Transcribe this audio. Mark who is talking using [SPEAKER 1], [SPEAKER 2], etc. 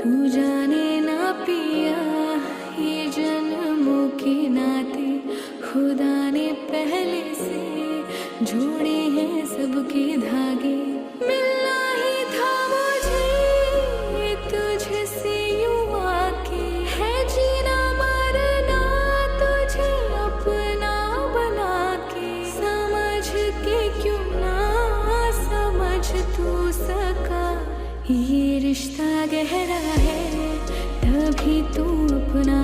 [SPEAKER 1] तू जाने ना पिया, ये जन्मों के नाते खुदा ने पहले से जोड़े हैं सबके धागे। मिलना ही था मुझे तुझसे यूं आके, है जीना मरना तुझे अपना बना के। समझ के क्यों ना समझ तू सका, ये रिश्ता गहरा है तभी तू अपना